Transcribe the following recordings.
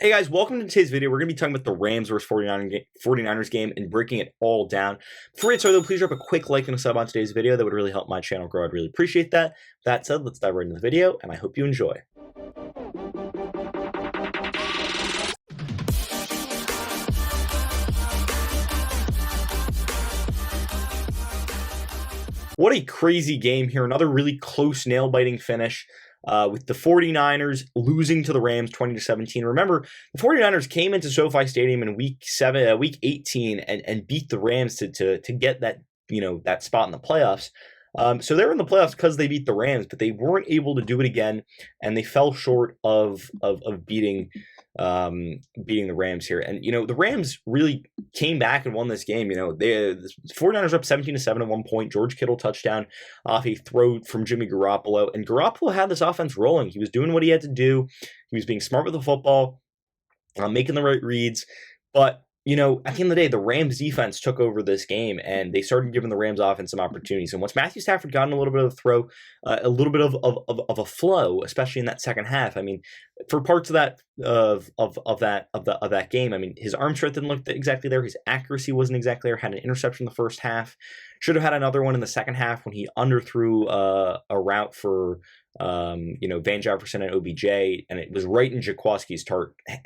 Hey guys, welcome to today's video. We're going to be talking about the Rams vs 49ers game and breaking it all down. Before we get started though, please drop a quick like and a sub on today's video. That would really help my channel grow. I'd really appreciate that. That said, let's dive right into the video, and I hope you enjoy. What a crazy game here. Another really close, nail-biting finish. With the 49ers losing to the Rams 20-17. Remember, the 49ers came into SoFi Stadium in week 18 and beat the Rams to get that, that spot in the playoffs. So they were in the playoffs because they beat the Rams, but they weren't able to do it again, and they fell short of beating the Rams here. And the Rams really came back and won this game. The 49ers were up 17-7 at one point. George Kittle touchdown off a throw from Jimmy Garropolo, and Garropolo had this offense rolling. He was doing what he had to do. He was being smart with the football, making the right reads, but at the end of the day, the Rams defense took over this game, and they started giving the Rams offense some opportunities. And once Matthew Stafford got in a little bit of a throw, a little bit of a flow, especially in that second half. I mean, for parts of that game, I mean, his arm strength didn't look exactly there. His accuracy wasn't exactly there. Had an interception in the first half. Should have had another one in the second half when he underthrew a route for Van Jefferson and OBJ, and it was right in Jaquowski's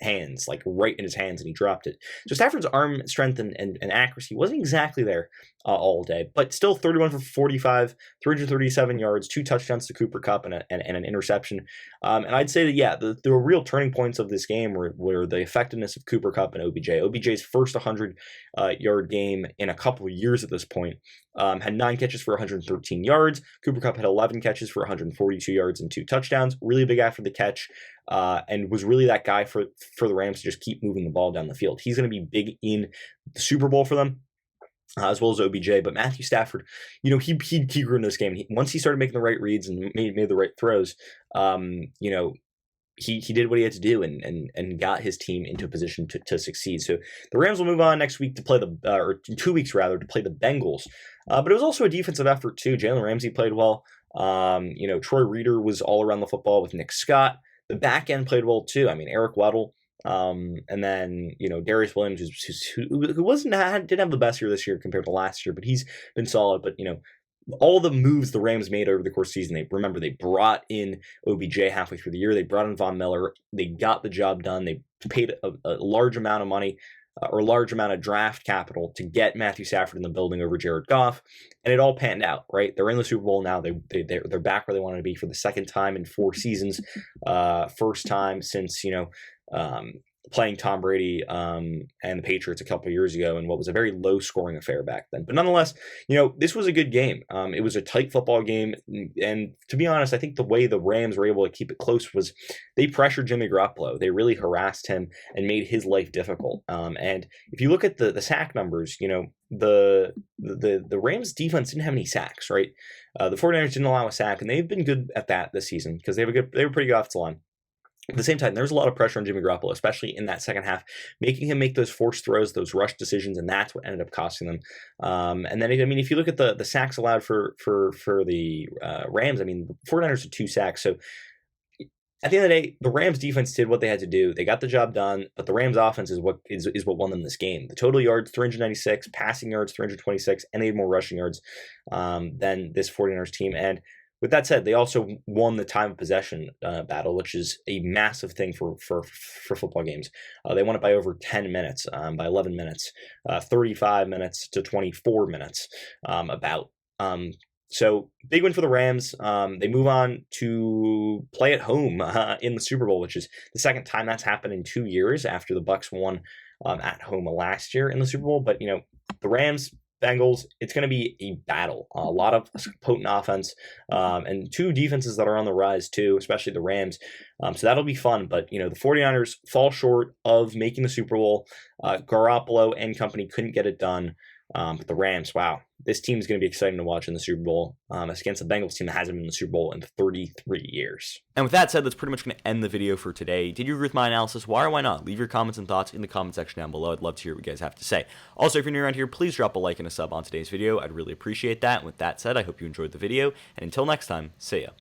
hands, like right in his hands, and he dropped it. So Stafford's arm strength and accuracy wasn't exactly there all day, but still 31 for 45, 337 yards, 2 touchdowns to Cooper Kupp and an interception. And I'd say that, yeah, the real turning points of this game were the effectiveness of Cooper Kupp and OBJ. OBJ's first 100-yard game in a couple of years at this point. Had 9 catches for 113 yards. Cooper Kupp had 11 catches for 142 yards and 2 touchdowns. Really big after the catch, and was really that guy for the Rams to just keep moving the ball down the field. He's going to be big in the Super Bowl for them, as well as OBJ. But Matthew Stafford, he grew in this game. Once he started making the right reads and made the right throws, he did what he had to do and got his team into a position to succeed. So the Rams will move on next week to play or 2 weeks rather, to play the Bengals. But it was also a defensive effort too. Jalen Ramsey played well. Troy Reeder was all around the football with Nick Scott. The back end played well too. I mean, Eric Weddle, and then Darius Williams, who didn't have the best year this year compared to last year, but he's been solid. But all the moves the Rams made over the course of the season, they brought in OBJ halfway through the year. They brought in Von Miller. They got the job done. They paid a large amount of money or a large amount of draft capital to get Matthew Stafford in the building over Jared Goff, and it all panned out, right? They're in the Super Bowl now. They're back where they wanted to be for the second time in 4 seasons. First time since playing Tom Brady and the Patriots a couple of years ago in what was a very low-scoring affair back then. But nonetheless, this was a good game. It was a tight football game, and to be honest, I think the way the Rams were able to keep it close was they pressured Jimmy Garoppolo. They really harassed him and made his life difficult. And if you look at the sack numbers, the Rams defense didn't have any sacks, right? The 49ers didn't allow a sack, and they've been good at that this season because they were pretty good offensive line. At the same time, there's a lot of pressure on Jimmy Garoppolo, especially in that second half, making him make those forced throws, those rush decisions, and that's what ended up costing them. And then, if you look at the sacks allowed for the Rams, the 49ers had 2 sacks. So at the end of the day, the Rams defense did what they had to do. They got the job done, but the Rams offense is what won them this game. The total yards, 396, passing yards, 326, and they had more rushing yards than this 49ers team. And with that said, they also won the time of possession battle, which is a massive thing for football games. They won it by over 10 minutes, by 11 minutes, 35 minutes to 24 minutes, about. So big win for the Rams. They move on to play at home in the Super Bowl, which is the second time that's happened in 2 years after the Bucs won at home last year in the Super Bowl. But the Rams, Bengals, it's going to be a battle. A lot of potent offense, and 2 defenses that are on the rise too, especially the Rams. So that'll be fun. But the 49ers fall short of making the Super Bowl. Garropolo and company couldn't get it done. But the Rams, wow, this team is going to be exciting to watch in the Super Bowl. It's against the Bengals team that hasn't been in the Super Bowl in 33 years. And with that said, that's pretty much going to end the video for today. Did you agree with my analysis? Why or why not? Leave your comments and thoughts in the comment section down below. I'd love to hear what you guys have to say. Also, if you're new around here, please drop a like and a sub on today's video. I'd really appreciate that. And with that said, I hope you enjoyed the video. And until next time, see ya.